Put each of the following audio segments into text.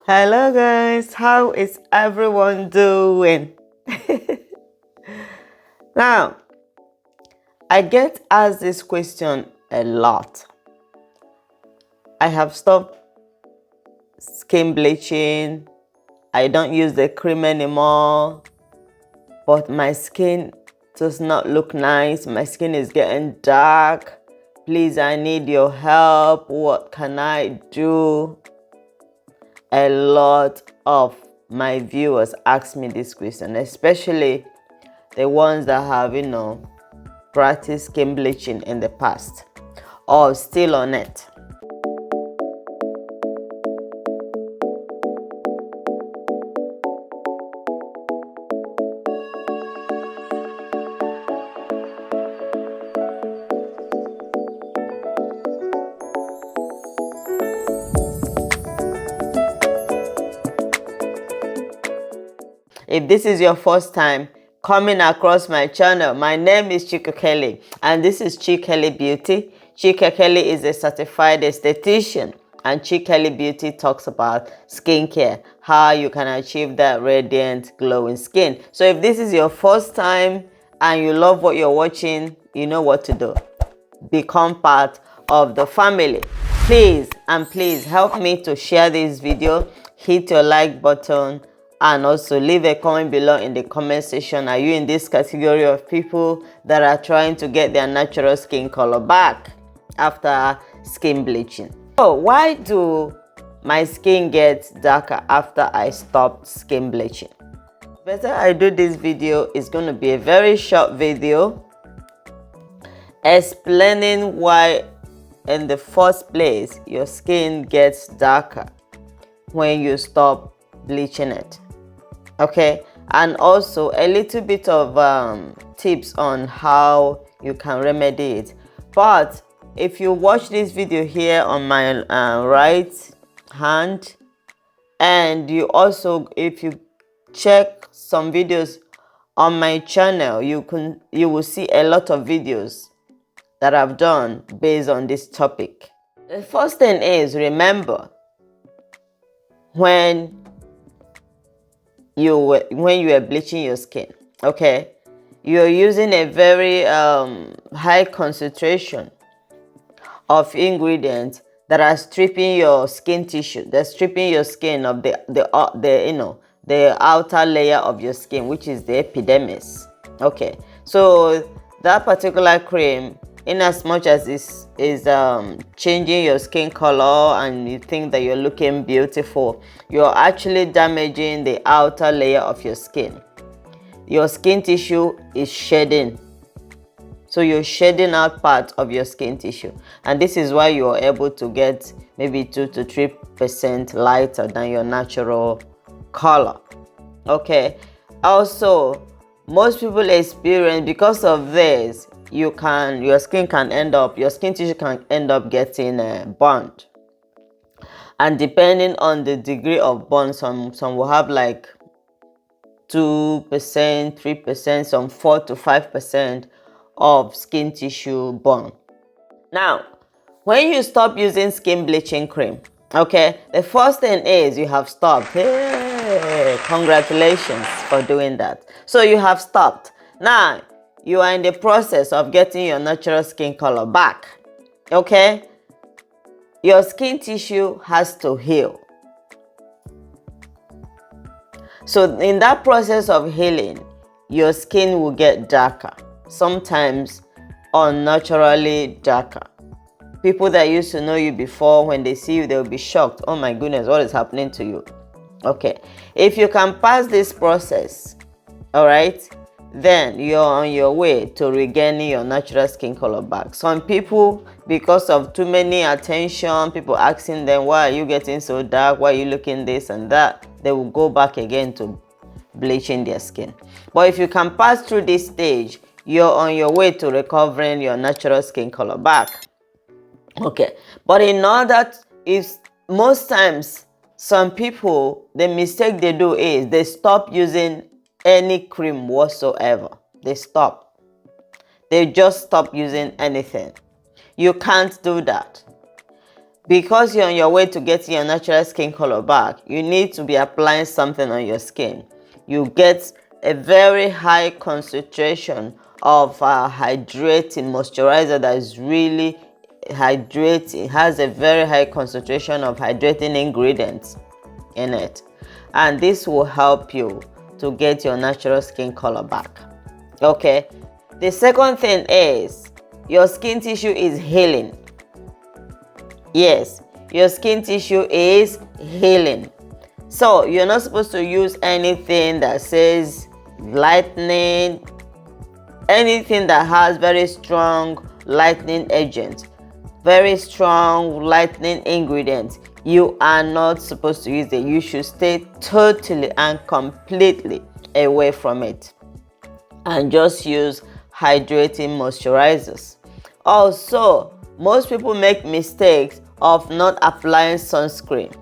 Hello guys, how is everyone doing? Now, I get asked this question a lot. I have stopped skin bleaching. I don't use the cream anymore, but my skin does not look nice. My skin is getting dark. Please, I need your help. What can I do? A lot of my viewers ask me this question, especially the ones that have, practiced skin bleaching in the past or still on it. If this is your first time coming across my channel, my name is Chikelly and this is Chikelly Beauty. Chikelly is a certified esthetician and Chikelly Beauty talks about skincare, how you can achieve that radiant glowing skin. So if this is your first time and you love what you're watching, you know what to do. Become part of the family. Please help me to share this video, hit your like button, and also leave a comment below in the comment section. Are you in this category of people that are trying to get their natural skin color back after skin bleaching? So why do my skin get darker after I stopped skin bleaching? Better I do this video. It's going to be a very short video explaining why in the first place your skin gets darker when you stop bleaching it. Okay, and also a little bit of tips on how you can remedy it. But if you watch this video here on my right hand, and you also, if you check some videos on my channel, you will see a lot of videos that I've done based on this topic. The first thing is, remember, when you were bleaching your skin, okay, you're using a very high concentration of ingredients that are stripping your skin tissue. They're stripping your skin of the outer layer of your skin, which is the epidermis. Okay, so that particular cream, in as much as is changing your skin color and you think that you're looking beautiful, you're actually damaging the outer layer of your skin. Your skin tissue is shedding, so you're shedding out part of your skin tissue, and this is why you're able to get maybe 2 to 3% lighter than your natural color. Okay, also most people experience, because of this, your skin tissue can end up getting burnt, and depending on the degree of burn, some will have like 2%, 3%, some 4 to 5% of skin tissue burn. Now, when you stop using skin bleaching cream, okay, the first thing is you have stopped. Hey, congratulations for doing that. So you have stopped. Now you are in the process of getting your natural skin color back. Okay, your skin tissue has to heal. So in that process of healing, your skin will get darker, sometimes unnaturally darker. People that used to know you before, when they see you, they'll be shocked. Oh my goodness, what is happening to you? Okay, if you can pass this process, all right, then you're on your way to regaining your natural skin color back. Some people, because of too many attention, people asking them, why are you getting so dark, why are you looking this and that, they will go back again to bleaching their skin. But if you can pass through this stage, you're on your way to recovering your natural skin color back. Okay, but in order, is most times some people, the mistake they do is they stop using any cream whatsoever. They just stop using anything. You can't do that. Because you're on your way to getting your natural skin color back, you need to be applying something on your skin. You get a very high concentration of hydrating moisturizer that is really hydrating, has a very high concentration of hydrating ingredients in it, and this will help you to get your natural skin color back. Okay, the second thing is your skin tissue is healing. Yes, your skin tissue is healing. So you're not supposed to use anything that says lightening, anything that has very strong lightening agent, very strong lightening ingredients. You are not supposed to use it. You should stay totally and completely away from it and just use hydrating moisturizers. Also, most people make mistakes of not applying sunscreen.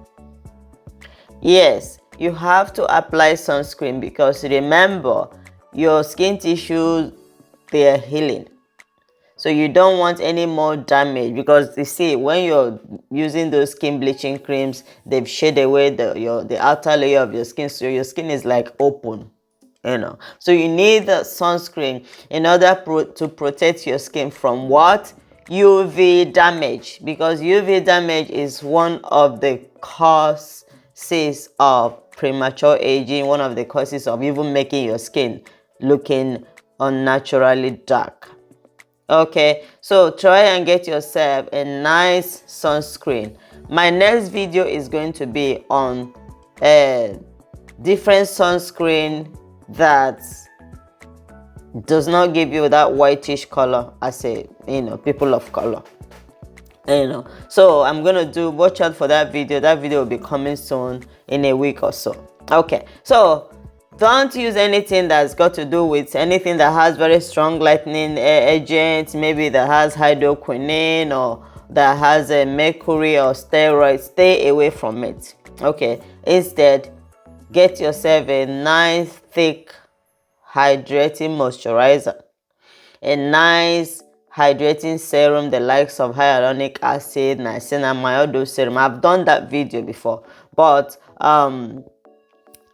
Yes, you have to apply sunscreen because remember, your skin tissues, they are healing. So you don't want any more damage, because you see, when you're using those skin bleaching creams, they've shed away the outer layer of your skin, so your skin is like open, you know. So you need the sunscreen in order to protect your skin from what? UV damage, because UV damage is one of the causes of premature aging, one of the causes of even making your skin looking unnaturally dark. Okay, so try and get yourself a nice sunscreen. My next video is going to be on a different sunscreen that does not give you that whitish color as a, people of color. So I'm gonna watch out for that video. That video will be coming soon in a week or so. Okay, so don't use anything that's got to do with anything that has very strong lightening agent, maybe that has hydroquinone or that has a mercury or steroids. Stay away from it. Okay, instead get yourself a nice thick hydrating moisturizer, a nice hydrating serum, the likes of hyaluronic acid, niacinamide, all those serum. I've done that video before, but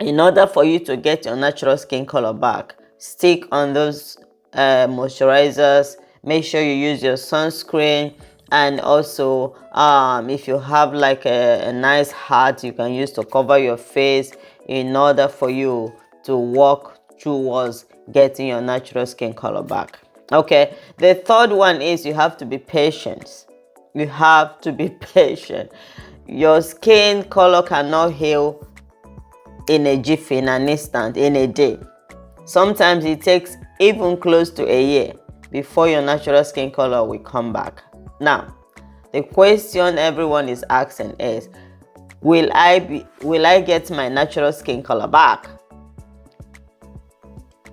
in order for you to get your natural skin color back, stick on those moisturizers. Make sure you use your sunscreen, and also if you have like a nice hat, you can use to cover your face in order for you to walk towards getting your natural skin color back. Okay, the third one is you have to be patient. You have to be patient. Your skin color cannot heal in a jiffy, in an instant, in a day. Sometimes it takes even close to a year before your natural skin color will come back. Now, the question everyone is asking is, will I get my natural skin color back?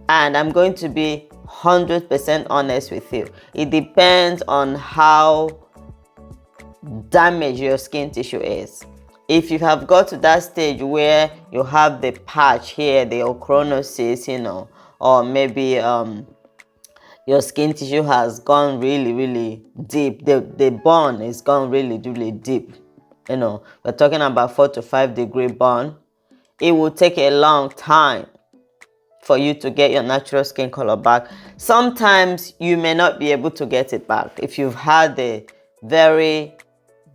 And I'm going to be 100% honest with you. It depends on how damaged your skin tissue is. If you have got to that stage where you have the patch here, the ochronosis, or maybe your skin tissue has gone really, really deep, the burn is gone really, really deep, we're talking about 4 to 5 degree burn, it will take a long time for you to get your natural skin color back. Sometimes you may not be able to get it back if you've had a very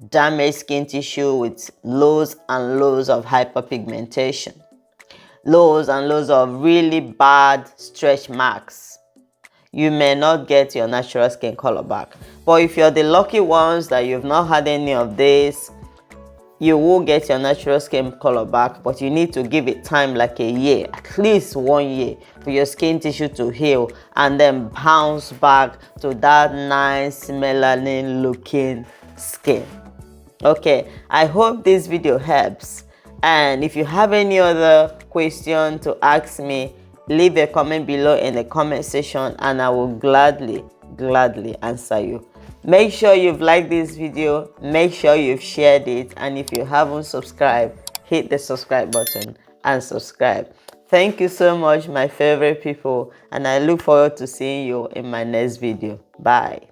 damaged skin tissue with loads and loads of hyperpigmentation, loads and loads of really bad stretch marks. You may not get your natural skin color back. But if you're the lucky ones that you've not had any of this, you will get your natural skin color back, but you need to give it time, like a year, at least 1 year, for your skin tissue to heal and then bounce back to that nice melanin looking skin. Okay, I hope this video helps, and if you have any other question to ask me, leave a comment below in the comment section and I will gladly answer you. Make sure you've liked this video, make sure you've shared it, and if you haven't subscribed, hit the subscribe button and subscribe. Thank you so much, my favorite people, and I look forward to seeing you in my next video. Bye.